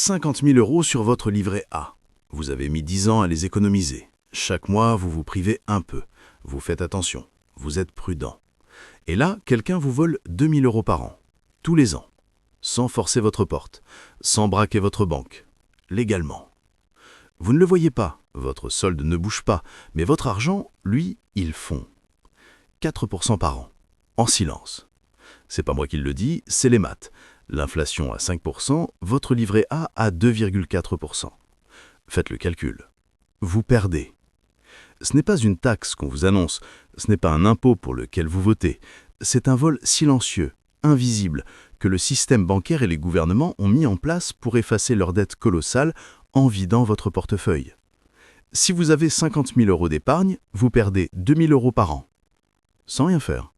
50 000 € sur votre livret A. Vous avez mis 10 ans à les économiser. Chaque mois, vous vous privez un peu. Vous faites attention. Vous êtes prudent. Et là, quelqu'un vous vole 2 000 € par an. Tous les ans. Sans forcer votre porte. Sans braquer votre banque. Légalement. Vous ne le voyez pas. Votre solde ne bouge pas. Mais votre argent, lui, il fond. 4% par an. En silence. C'est pas moi qui le dis, c'est les maths. L'inflation à 5%, votre livret A à 2,4%. Faites le calcul. Vous perdez. Ce n'est pas une taxe qu'on vous annonce, ce n'est pas un impôt pour lequel vous votez. C'est un vol silencieux, invisible, que le système bancaire et les gouvernements ont mis en place pour effacer leurs dettes colossales en vidant votre portefeuille. Si vous avez 50 000 € d'épargne, vous perdez 2 000 € par an. Sans rien faire.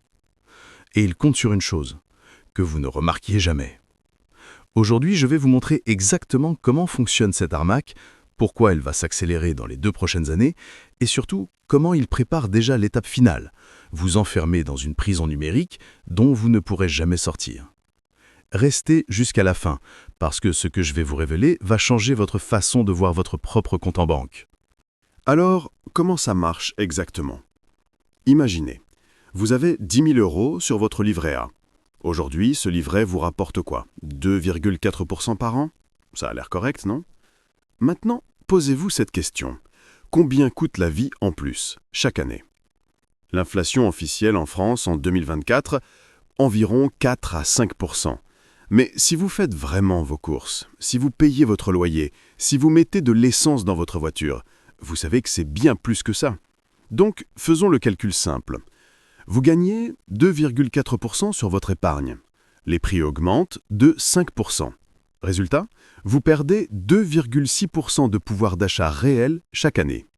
Et il compte sur une chose, que vous ne remarquiez jamais. Aujourd'hui, je vais vous montrer exactement comment fonctionne cette arnaque, pourquoi elle va s'accélérer dans les 2 prochaines années, et surtout, comment il prépare déjà l'étape finale, vous enfermer dans une prison numérique dont vous ne pourrez jamais sortir. Restez jusqu'à la fin, parce que ce que je vais vous révéler va changer votre façon de voir votre propre compte en banque. Alors, comment ça marche exactement? Imaginez, vous avez 10 000 € sur votre livret A. Aujourd'hui, ce livret vous rapporte quoi? 2,4% par an? Ça a l'air correct, non? Maintenant, posez-vous cette question. Combien coûte la vie en plus, chaque année? L'inflation officielle en France en 2024, environ 4 à 5%. Mais si vous faites vraiment vos courses, si vous payez votre loyer, si vous mettez de l'essence dans votre voiture, vous savez que c'est bien plus que ça. Donc, faisons le calcul simple. Vous gagnez 2,4% sur votre épargne. Les prix augmentent de 5%. Résultat, vous perdez 2,6% de pouvoir d'achat réel chaque année.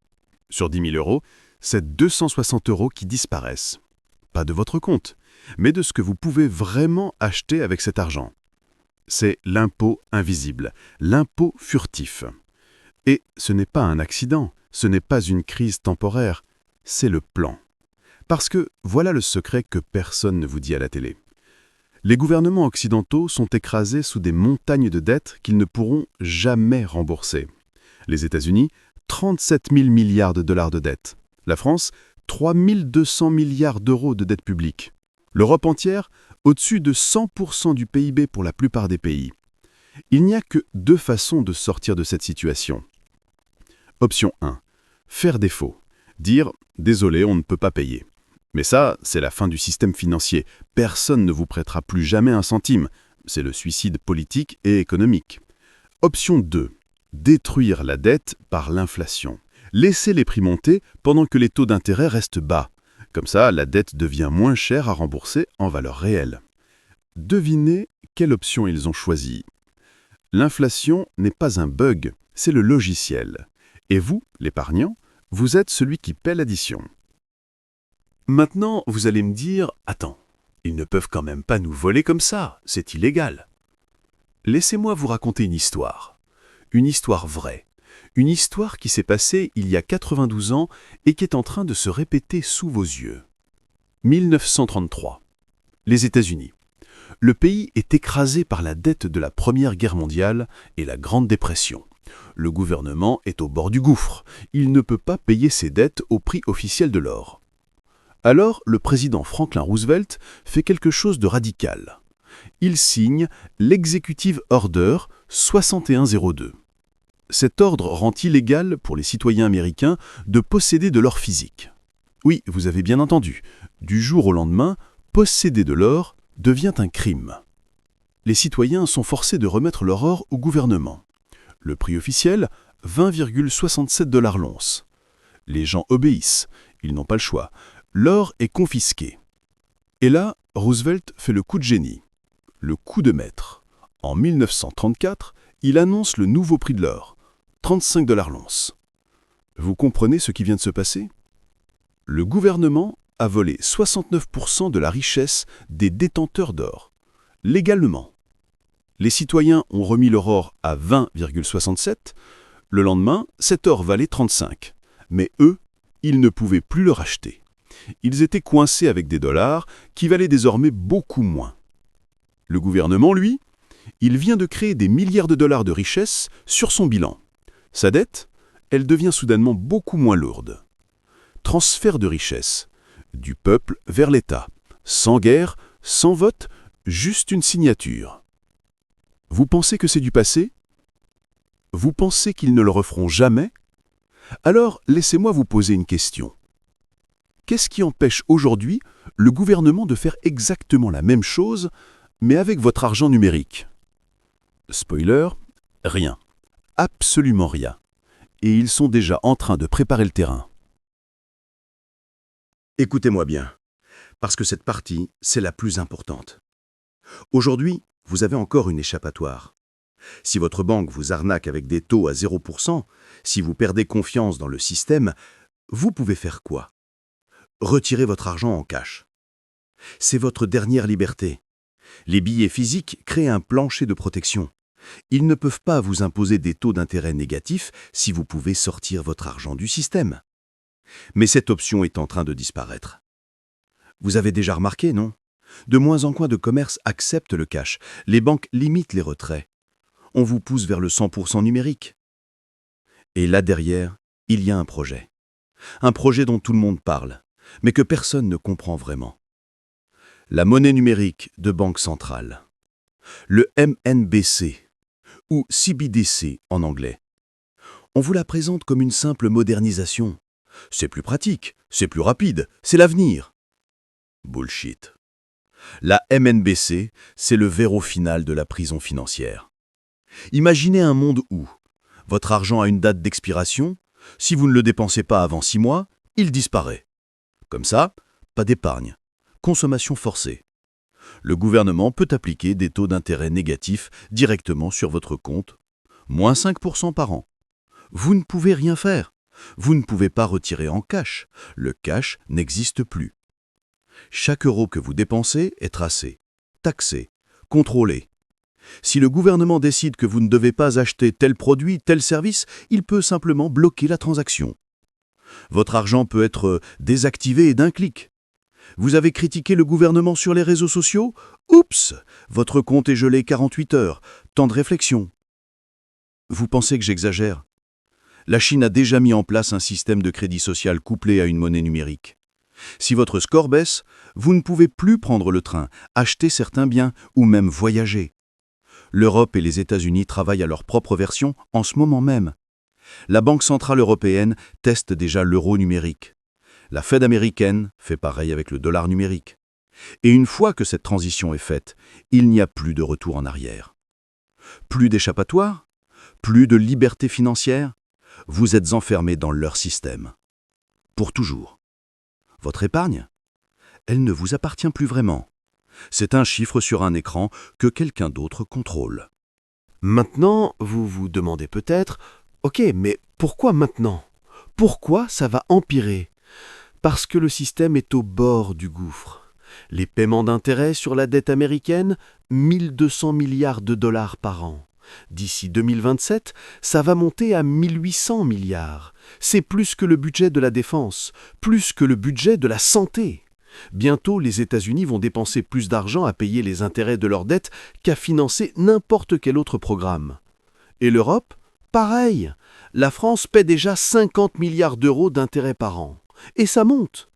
Sur 10 000 €, c'est 260 € qui disparaissent. Pas de votre compte, mais de ce que vous pouvez vraiment acheter avec cet argent. C'est l'impôt invisible, l'impôt furtif. Et ce n'est pas un accident, ce n'est pas une crise temporaire, c'est le plan. Parce que voilà le secret que personne ne vous dit à la télé. Les gouvernements occidentaux sont écrasés sous des montagnes de dettes qu'ils ne pourront jamais rembourser. Les États-Unis, 37 000 milliards de dollars de dettes. La France, 3 200 milliards d'euros de dette publique. L'Europe entière, au-dessus de 100% du PIB pour la plupart des pays. Il n'y a que 2 façons de sortir de cette situation. Option 1. Faire défaut. Dire « désolé, on ne peut pas payer ». Mais ça, c'est la fin du système financier. Personne ne vous prêtera plus jamais un centime. C'est le suicide politique et économique. Option 2. Détruire la dette par l'inflation. Laisser les prix monter pendant que les taux d'intérêt restent bas. Comme ça, la dette devient moins chère à rembourser en valeur réelle. Devinez quelle option ils ont choisie. L'inflation n'est pas un bug, c'est le logiciel. Et vous, l'épargnant, vous êtes celui qui paie l'addition. Maintenant, vous allez me dire « Attends, ils ne peuvent quand même pas nous voler comme ça, c'est illégal. » Laissez-moi vous raconter une histoire vraie, une histoire qui s'est passée il y a 92 ans et qui est en train de se répéter sous vos yeux. 1933. Les États-Unis. Le pays est écrasé par la dette de la Première Guerre mondiale et la Grande Dépression. Le gouvernement est au bord du gouffre. Il ne peut pas payer ses dettes au prix officiel de l'or. Alors, le président Franklin Roosevelt fait quelque chose de radical. Il signe l'Executive Order 6102. Cet ordre rend illégal pour les citoyens américains de posséder de l'or physique. Oui, vous avez bien entendu, du jour au lendemain, posséder de l'or devient un crime. Les citoyens sont forcés de remettre leur or au gouvernement. Le prix officiel, 20,67 $ l'once. Les gens obéissent, ils n'ont pas le choix. L'or est confisqué. Et là, Roosevelt fait le coup de génie, le coup de maître. En 1934, il annonce le nouveau prix de l'or, 35 $ l'once. Vous comprenez ce qui vient de se passer? Le gouvernement a volé 69% de la richesse des détenteurs d'or, légalement. Les citoyens ont remis leur or à 20,67. Le lendemain, cet or valait 35. Mais eux, ils ne pouvaient plus le racheter. Ils étaient coincés avec des dollars qui valaient désormais beaucoup moins. Le gouvernement, lui, Il vient de créer des milliards de dollars de richesse sur son bilan. Sa dette, elle devient soudainement beaucoup moins lourde. Transfert de richesse, du peuple vers l'État, sans guerre, sans vote, juste une signature. Vous pensez que c'est du passé? Vous pensez qu'ils ne le referont jamais? Alors, laissez-moi vous poser une question. Qu'est-ce qui empêche aujourd'hui le gouvernement de faire exactement la même chose, mais avec votre argent numérique? Spoiler, rien. Absolument rien. Et ils sont déjà en train de préparer le terrain. Écoutez-moi bien, parce que cette partie, c'est la plus importante. Aujourd'hui, vous avez encore une échappatoire. Si votre banque vous arnaque avec des taux à 0%, si vous perdez confiance dans le système, vous pouvez faire quoi? Retirer votre argent en cash. C'est votre dernière liberté. Les billets physiques créent un plancher de protection. Ils ne peuvent pas vous imposer des taux d'intérêt négatifs si vous pouvez sortir votre argent du système. Mais cette option est en train de disparaître. Vous avez déjà remarqué, non? De moins en moins de commerces acceptent le cash. Les banques limitent les retraits. On vous pousse vers le 100% numérique. Et là derrière, il y a un projet. Un projet dont tout le monde parle, mais que personne ne comprend vraiment. La monnaie numérique de banque centrale. Le MNBC, ou CBDC en anglais. On vous la présente comme une simple modernisation. C'est plus pratique, c'est plus rapide, c'est l'avenir. Bullshit. La MNBC, c'est le verrou final de la prison financière. Imaginez un monde où votre argent a une date d'expiration, si vous ne le dépensez pas avant 6 mois, il disparaît. Comme ça, pas d'épargne, consommation forcée. Le gouvernement peut appliquer des taux d'intérêt négatifs directement sur votre compte, moins 5% par an. Vous ne pouvez rien faire. Vous ne pouvez pas retirer en cash. Le cash n'existe plus. Chaque euro que vous dépensez est tracé, taxé, contrôlé. Si le gouvernement décide que vous ne devez pas acheter tel produit, tel service, il peut simplement bloquer la transaction. Votre argent peut être désactivé d'un clic. Vous avez critiqué le gouvernement sur les réseaux sociaux? Oups! Votre compte est gelé 48 heures. Temps de réflexion. Vous pensez que j'exagère? La Chine a déjà mis en place un système de crédit social couplé à une monnaie numérique. Si votre score baisse, vous ne pouvez plus prendre le train, acheter certains biens ou même voyager. L'Europe et les États-Unis travaillent à leur propre version en ce moment même. La Banque centrale européenne teste déjà l'euro numérique. La Fed américaine fait pareil avec le dollar numérique. Et une fois que cette transition est faite, il n'y a plus de retour en arrière. Plus d'échappatoire, plus de liberté financière, vous êtes enfermé dans leur système. Pour toujours. Votre épargne? Elle ne vous appartient plus vraiment. C'est un chiffre sur un écran que quelqu'un d'autre contrôle. Maintenant, vous vous demandez peut-être, ok, mais pourquoi maintenant? Pourquoi ça va empirer? Parce que le système est au bord du gouffre. Les paiements d'intérêt sur la dette américaine, 1200 milliards de dollars par an. D'ici 2027, ça va monter à 1800 milliards. C'est plus que le budget de la défense, plus que le budget de la santé. Bientôt, les États-Unis vont dépenser plus d'argent à payer les intérêts de leurs dettes qu'à financer n'importe quel autre programme. Et l'Europe? Pareil. La France paie déjà 50 milliards d'euros d'intérêts par an. Et ça monte.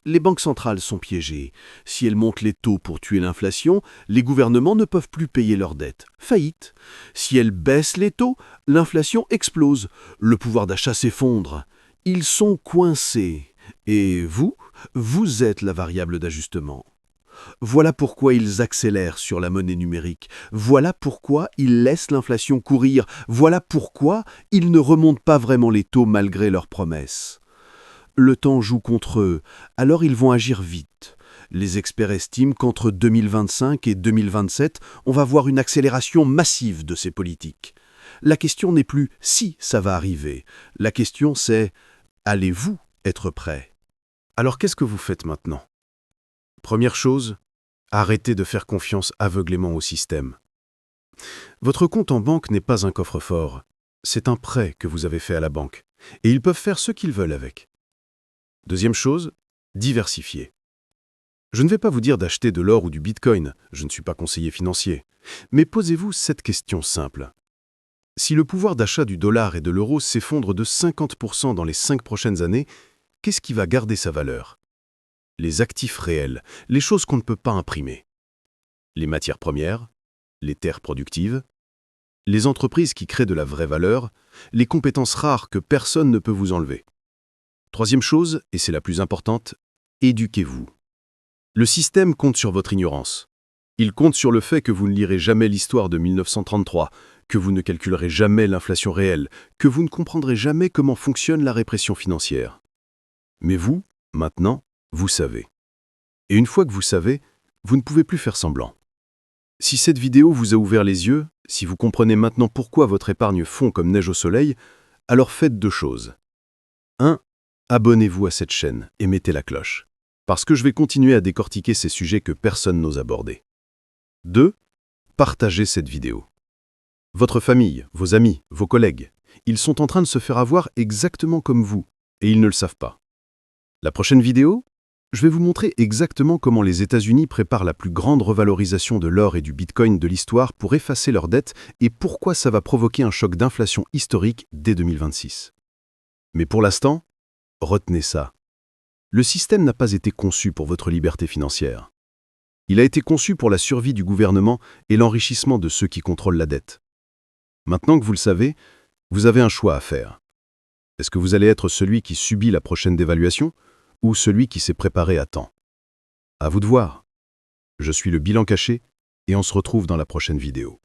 Les banques centrales sont piégées. Si elles montent les taux pour tuer l'inflation, les gouvernements ne peuvent plus payer leurs dettes. Faillite. Si elles baissent les taux, l'inflation explose. Le pouvoir d'achat s'effondre. Ils sont coincés. Et vous êtes la variable d'ajustement. Voilà pourquoi ils accélèrent sur la monnaie numérique. Voilà pourquoi ils laissent l'inflation courir. Voilà pourquoi ils ne remontent pas vraiment les taux malgré leurs promesses. Le temps joue contre eux, alors ils vont agir vite. Les experts estiment qu'entre 2025 et 2027, on va voir une accélération massive de ces politiques. La question n'est plus si ça va arriver. La question c'est, allez-vous être prêts? Alors qu'est-ce que vous faites maintenant? Première chose, arrêtez de faire confiance aveuglément au système. Votre compte en banque n'est pas un coffre-fort. C'est un prêt que vous avez fait à la banque. Et ils peuvent faire ce qu'ils veulent avec. Deuxième chose, diversifier. Je ne vais pas vous dire d'acheter de l'or ou du bitcoin, je ne suis pas conseiller financier. Mais posez-vous cette question simple. Si le pouvoir d'achat du dollar et de l'euro s'effondre de 50% dans les 5 prochaines années, qu'est-ce qui va garder sa valeur? Les actifs réels, les choses qu'on ne peut pas imprimer. Les matières premières, les terres productives, les entreprises qui créent de la vraie valeur, les compétences rares que personne ne peut vous enlever. Troisième chose, et c'est la plus importante, éduquez-vous. Le système compte sur votre ignorance. Il compte sur le fait que vous ne lirez jamais l'histoire de 1933, que vous ne calculerez jamais l'inflation réelle, que vous ne comprendrez jamais comment fonctionne la répression financière. Mais vous, maintenant, vous savez. Et une fois que vous savez, vous ne pouvez plus faire semblant. Si cette vidéo vous a ouvert les yeux, si vous comprenez maintenant pourquoi votre épargne fond comme neige au soleil, alors faites 2 choses. 1. Abonnez-vous à cette chaîne et mettez la cloche, parce que je vais continuer à décortiquer ces sujets que personne n'ose aborder. 2. Partagez cette vidéo. Votre famille, vos amis, vos collègues, ils sont en train de se faire avoir exactement comme vous, et ils ne le savent pas. La prochaine vidéo, je vais vous montrer exactement comment les États-Unis préparent la plus grande revalorisation de l'or et du bitcoin de l'histoire pour effacer leurs dettes et pourquoi ça va provoquer un choc d'inflation historique dès 2026. Mais pour l'instant, retenez ça. Le système n'a pas été conçu pour votre liberté financière. Il a été conçu pour la survie du gouvernement et l'enrichissement de ceux qui contrôlent la dette. Maintenant que vous le savez, vous avez un choix à faire. Est-ce que vous allez être celui qui subit la prochaine dévaluation ou celui qui s'est préparé à temps? À vous de voir. Je suis le Bilan Caché et on se retrouve dans la prochaine vidéo.